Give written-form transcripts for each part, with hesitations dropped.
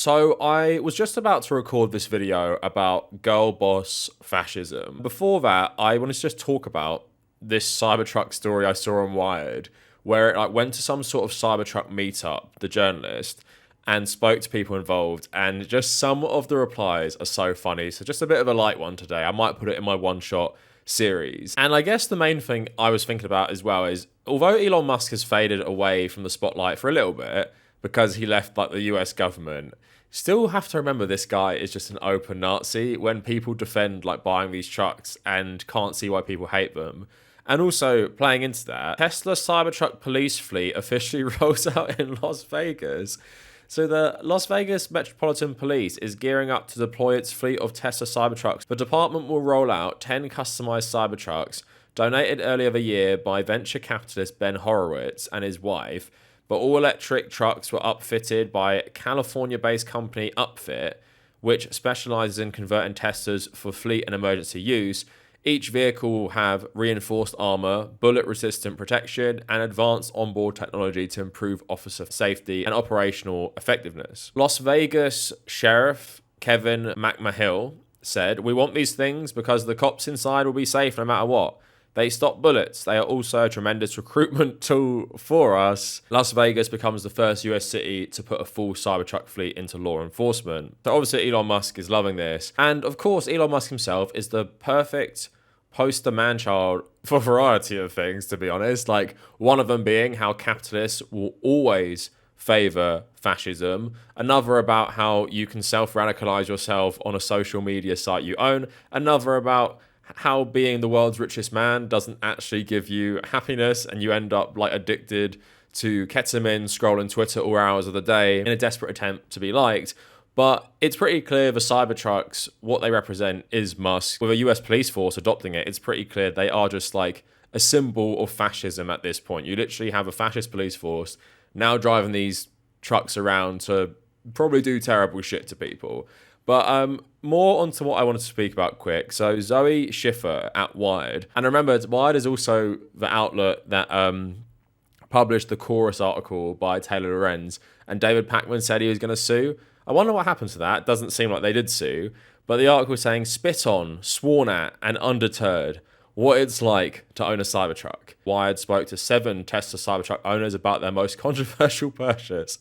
So I was just about to record this video about girl boss fascism. Before that, I wanted to just talk about this Cybertruck story I saw on Wired, where it went to some sort of Cybertruck meetup, the journalist, and spoke to people involved, and just some of the replies are so funny. So just a bit of a light one today. I might put it in my one-shot series. And I guess the main thing I was thinking about as well is, although Elon Musk has faded away from the spotlight for a little bit, because he left the US government, still have to remember this guy is just an open Nazi when people defend buying these trucks and can't see why people hate them. And also, playing into that, Tesla Cybertruck police fleet officially rolls out in Las Vegas. So the Las Vegas Metropolitan Police is gearing up to deploy its fleet of Tesla Cybertrucks. The department will roll out 10 customized Cybertrucks donated earlier the year by venture capitalist Ben Horowitz and his wife. But all electric trucks were upfitted by California-based company Upfit, which specializes in converting Teslas for fleet and emergency use. Each vehicle will have reinforced armor, bullet-resistant protection, and advanced onboard technology to improve officer safety and operational effectiveness. Las Vegas Sheriff Kevin McMahill said, "We want these things because the cops inside will be safe no matter what. They stop bullets. They are also a tremendous recruitment tool for us." Las Vegas becomes the first US city to put a full Cybertruck fleet into law enforcement. So obviously Elon Musk is loving this. And of course, Elon Musk himself is the perfect poster man-child for a variety of things, to be honest. One of them being how capitalists will always favor fascism. Another about how you can self-radicalize yourself on a social media site you own. Another about how being the world's richest man doesn't actually give you happiness and you end up addicted to ketamine, scrolling Twitter all hours of the day in a desperate attempt to be liked. But it's pretty clear the Cybertrucks, what they represent is Musk. With a US police force adopting it, it's pretty clear they are just a symbol of fascism at this point. You literally have a fascist police force now driving these trucks around to probably do terrible shit to people. But more onto what I wanted to speak about quick. So Zoe Schiffer at Wired. And remember, Wired is also the outlet that published the Chorus article by Taylor Lorenz. And David Pakman said he was going to sue. I wonder what happened to that. It doesn't seem like they did sue. But the article was saying, spit on, sworn at, and undeterred. What it's like to own a Cybertruck. Wired spoke to 7 Tesla Cybertruck owners about their most controversial purchase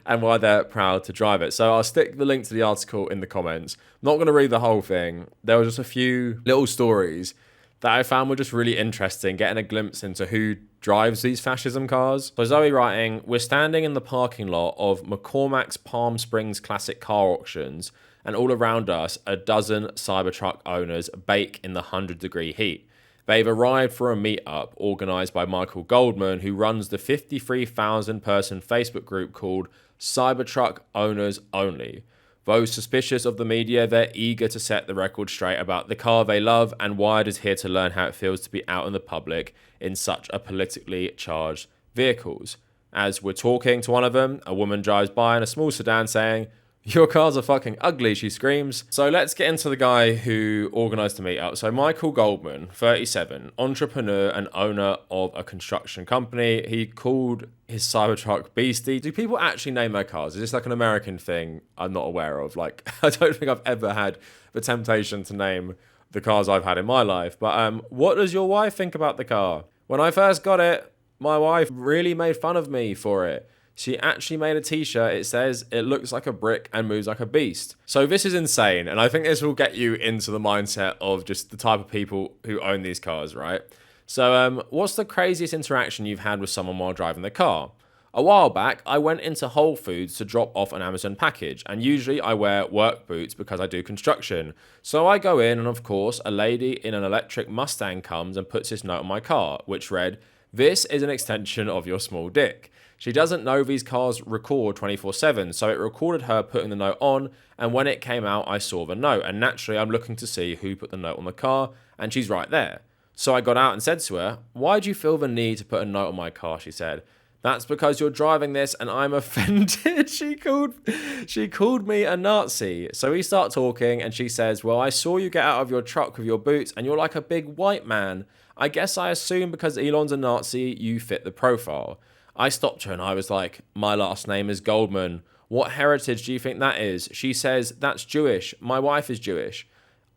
and why they're proud to drive it. So I'll stick the link to the article in the comments. I'm not going to read the whole thing. There were just a few little stories that I found were just really interesting, getting a glimpse into who drives these fascism cars. So Zoe writing, "We're standing in the parking lot of McCormack's Palm Springs Classic Car Auctions, and all around us, a dozen Cybertruck owners bake in the 100-degree heat. They've arrived for a meetup organised by Michael Goldman, who runs the 53,000-person Facebook group called Cybertruck Owners Only. Those suspicious of the media, they're eager to set the record straight about the car they love, and Wired is here to learn how it feels to be out in the public in such a politically charged vehicles." As we're talking to one of them, a woman drives by in a small sedan saying, "Your cars are fucking ugly," she screams. So let's get into the guy who organised the meetup. So Michael Goldman, 37, entrepreneur and owner of a construction company. He called his Cybertruck Beastie. Do people actually name their cars? Is this an American thing I'm not aware of? I don't think I've ever had the temptation to name the cars I've had in my life. But what does your wife think about the car? When I first got it, my wife really made fun of me for it. She actually made a t-shirt. It says, "It looks like a brick and moves like a beast." So this is insane. And I think this will get you into the mindset of just the type of people who own these cars, right? So what's the craziest interaction you've had with someone while driving the car? "A while back, I went into Whole Foods to drop off an Amazon package. And usually I wear work boots because I do construction. So I go in and of course, a lady in an electric Mustang comes and puts this note on my car, which read, 'This is an extension of your small dick.' She doesn't know these cars record 24/7, so it recorded her putting the note on, and when it came out, I saw the note, and naturally I'm looking to see who put the note on the car, and she's right there. So I got out and said to her, 'Why do you feel the need to put a note on my car?' She said, 'That's because you're driving this and I'm offended.' She called me a Nazi. So we start talking and she says, 'Well, I saw you get out of your truck with your boots and you're like a big white man. I guess I assume because Elon's a Nazi, you fit the profile.' I stopped her and I was like, 'My last name is Goldman. What heritage do you think that is? She says, that's Jewish. My wife is Jewish.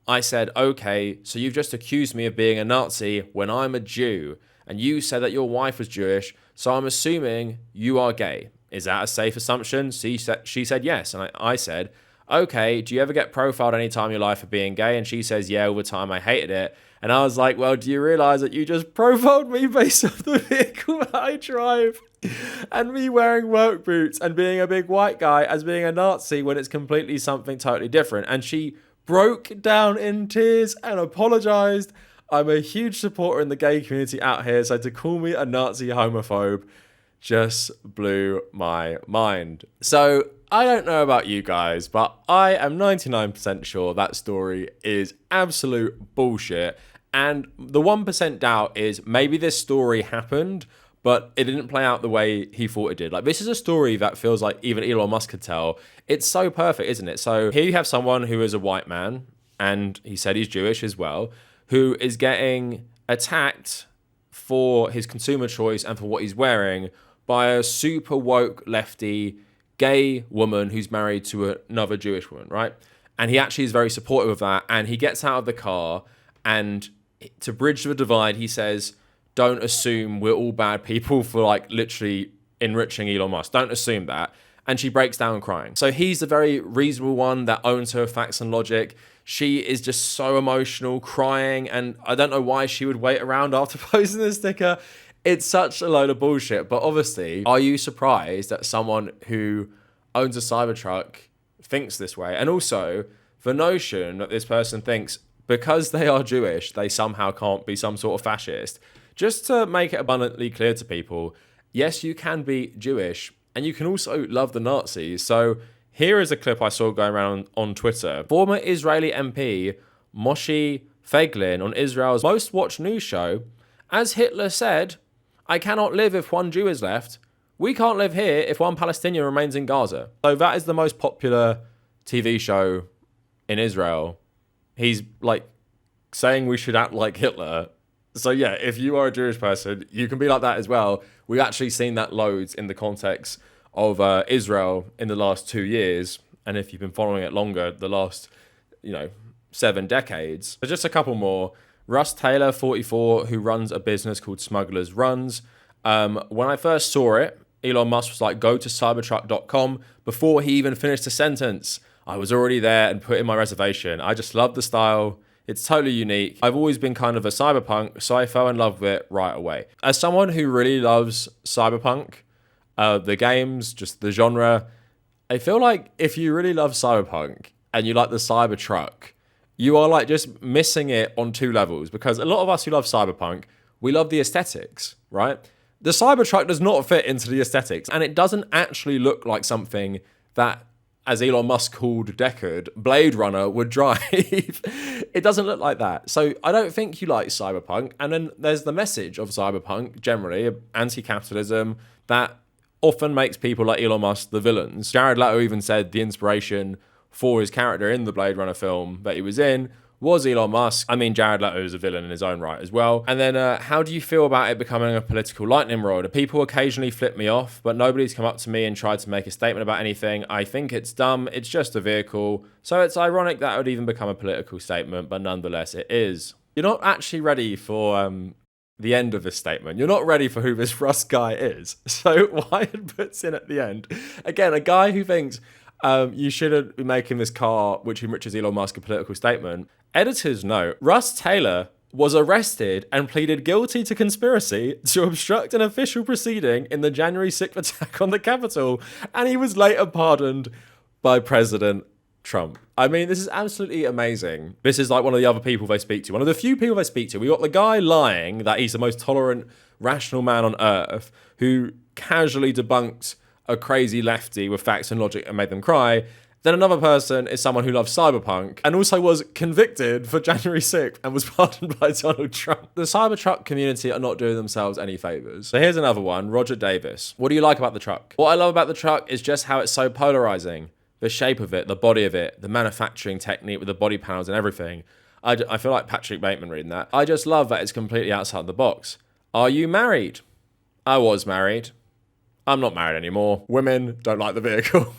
I said, okay, so you've just accused me of being a Nazi when I'm a Jew. And you said that your wife was Jewish, so I'm assuming you are gay. Is that a safe assumption? She said yes. And I said, okay, do you ever get profiled any time in your life for being gay? And she says, yeah, all the time. I hated it. And I was like, well, do you realize that you just profiled me based off the vehicle that I drive? And me wearing work boots and being a big white guy as being a Nazi when it's completely something totally different. And she broke down in tears and apologized. I'm a huge supporter in the gay community out here, so to call me a Nazi homophobe just blew my mind. So I don't know about you guys, but I am 99% sure that story is absolute bullshit. And the 1% doubt is maybe this story happened, but it didn't play out the way he thought it did. Like, this is a story that feels like even Elon Musk could tell. It's so perfect, isn't it? So here you have someone who is a white man, and he said he's Jewish as well, who is getting attacked for his consumer choice and for what he's wearing by a super woke lefty gay woman who's married to another Jewish woman, right? And he actually is very supportive of that. And he gets out of the car, and to bridge the divide, he says, don't assume we're all bad people for like literally enriching Elon Musk. Don't assume that. And she breaks down crying. So he's the very reasonable one that owns her facts and logic. She is just so emotional, crying, and I don't know why she would wait around after posting the sticker. It's such a load of bullshit. But obviously, are you surprised that someone who owns a Cybertruck thinks this way? And also, the notion that this person thinks because they are Jewish, they somehow can't be some sort of fascist. Just to make it abundantly clear to people, yes, you can be Jewish, and you can also love the Nazis. So here is a clip I saw going around on Twitter. Former Israeli MP Moshe Feiglin on Israel's most watched news show, as Hitler said, I cannot live if one Jew is left. We can't live here if one Palestinian remains in Gaza. So that is the most popular TV show in Israel. He's like saying we should act like Hitler. So yeah, if you are a Jewish person, you can be like that as well. We've actually seen that loads in the context of Israel in the last 2 years. And if you've been following it longer, the last, 7 decades. So just a couple more. Russ Taylor, 44, who runs a business called Smugglers Runs. When I first saw it, Elon Musk was like, go to cybertruck.com. Before he even finished the sentence, I was already there and put in my reservation. I just love the style. It's totally unique. I've always been kind of a cyberpunk, so I fell in love with it right away. As someone who really loves cyberpunk, the games, just the genre, I feel like if you really love cyberpunk and you like the Cybertruck, you are like just missing it on 2 levels, because a lot of us who love cyberpunk, we love the aesthetics, right? The Cybertruck does not fit into the aesthetics, and it doesn't actually look like something that, as Elon Musk called Deckard, Blade Runner would drive. It doesn't look like that. So I don't think you like cyberpunk. And then there's the message of cyberpunk, generally, anti-capitalism, that often makes people like Elon Musk the villains. Jared Leto even said the inspiration for his character in the Blade Runner film that he was in was Elon Musk. I mean, Jared Leto is a villain in his own right as well. And then how do you feel about it becoming a political lightning rod? People occasionally flip me off, but nobody's come up to me and tried to make a statement about anything. I think it's dumb. It's just a vehicle. So it's ironic that it would even become a political statement, but nonetheless, it is. You're not actually ready for the end of this statement. You're not ready for who this Russ guy is. So Wired puts in at the end, again, a guy who thinks you shouldn't be making this car, which enriches Elon Musk, a political statement. Editor's note, Russ Taylor was arrested and pleaded guilty to conspiracy to obstruct an official proceeding in the January 6th attack on the Capitol, and he was later pardoned by President Trump. I mean, this is absolutely amazing. This is like one of the other people they speak to. One of the few people they speak to. We got the guy lying that he's the most tolerant, rational man on earth, who casually debunked a crazy lefty with facts and logic and made them cry. Then another person is someone who loves cyberpunk and also was convicted for January 6th and was pardoned by Donald Trump. The Cybertruck community are not doing themselves any favors. So here's another one, Roger Davis. What do you like about the truck? What I love about the truck is just how it's so polarizing. The shape of it, the body of it, the manufacturing technique with the body panels and everything. I feel like Patrick Bateman reading that. I just love that it's completely outside the box. Are you married? I was married. I'm not married anymore. Women don't like the vehicle.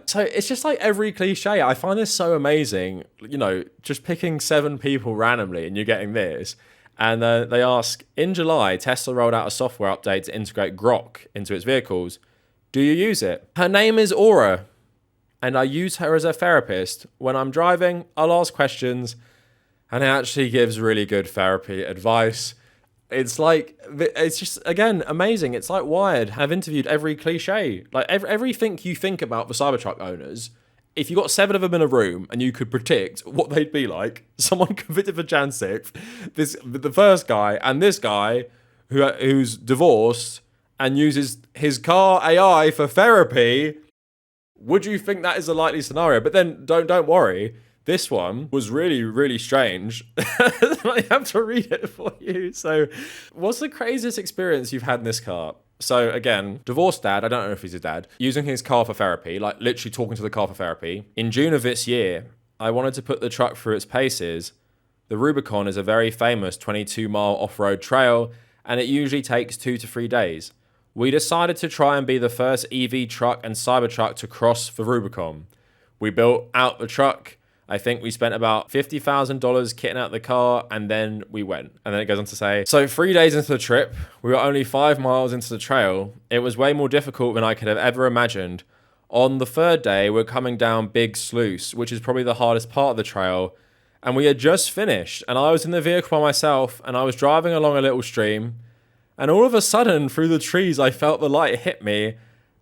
So it's just like every cliche. I find this so amazing. You know, just picking 7 people randomly and you're getting this. And they ask, in July, Tesla rolled out a software update to integrate Grok into its vehicles. Do you use it? Her name is Aura, and I use her as a therapist. When I'm driving, I'll ask questions, and it actually gives really good therapy advice. It's like, it's just, again, amazing. It's like Wired. I've interviewed every cliche. Like, everything you think about the Cybertruck owners, if you got 7 of them in a room and you could predict what they'd be like, someone convicted for Jan 6th, the first guy, and this guy who's divorced and uses his car AI for therapy, would you think that is a likely scenario? But then don't worry. This one was really, really strange. I have to read it for you. So, what's the craziest experience you've had in this car? So, again, divorced dad, I don't know if he's a dad, using his car for therapy, like literally talking to the car for therapy. In June of this year, I wanted to put the truck through its paces. The Rubicon is a very famous 22-mile off-road trail, and it usually takes 2 to 3 days. We decided to try and be the first EV truck and Cybertruck to cross the Rubicon. We built out the truck. I think we spent about $50,000 kitting out the car, and then we went. And then it goes on to say, so 3 days into the trip, we were only 5 miles into the trail. It was way more difficult than I could have ever imagined. On the 3rd day, we're coming down Big Sluice, which is probably the hardest part of the trail. And we had just finished, and I was in the vehicle by myself, and I was driving along a little stream. And all of a sudden, through the trees, I felt the light hit me.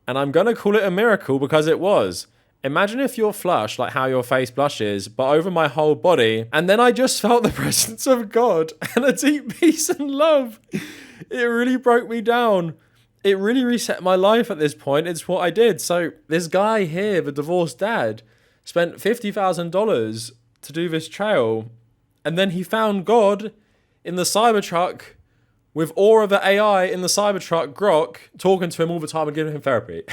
And I'm going to call it a miracle because it was. Imagine if you're flushed, like how your face blushes, but over my whole body. And then I just felt the presence of God and a deep peace and love. It really broke me down. It really reset my life at this point. It's what I did. So this guy here, the divorced dad, spent $50,000 to do this trail. And then he found God in the Cybertruck with Aura the AI in the Cybertruck, Grok, talking to him all the time and giving him therapy.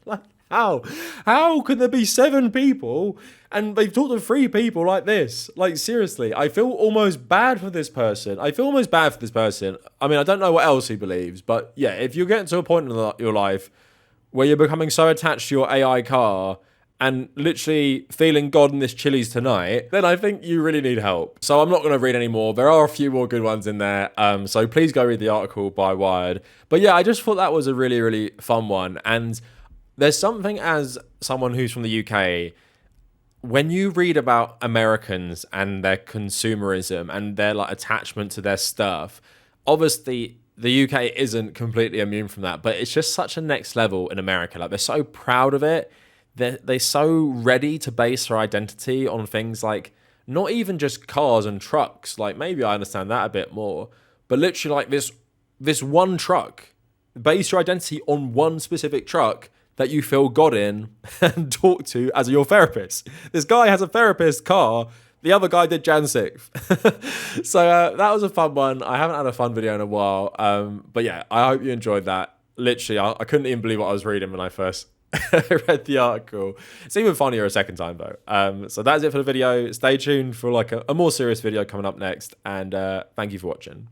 Like, how? How could there be 7 people and they've talked to 3 people like this? Like, seriously, I feel almost bad for this person. I mean, I don't know what else he believes, but yeah, if you're getting to a point in your life where you're becoming so attached to your AI car and literally feeling God in this Chili's tonight, then I think you really need help. So I'm not going to read any more. There are a few more good ones in there. So please go read the article by Wired. But yeah, I just thought that was a really, really fun one. And there's something, as someone who's from the UK, when you read about Americans and their consumerism and their like attachment to their stuff, obviously the UK isn't completely immune from that, but it's just such a next level in America. Like, they're so proud of it. They're so ready to base their identity on things like not even just cars and trucks. Like, maybe I understand that a bit more, but literally like this one truck. Base your identity on one specific truck that you feel God in and talk to as your therapist. This guy has a therapist car. The other guy did Jan 6th. So that was a fun one. I haven't had a fun video in a while. But yeah, I hope you enjoyed that. Literally, I couldn't even believe what I was reading when I first read the article. It's even funnier a second time though. So that's it for the video. Stay tuned for like a more serious video coming up next. And thank you for watching.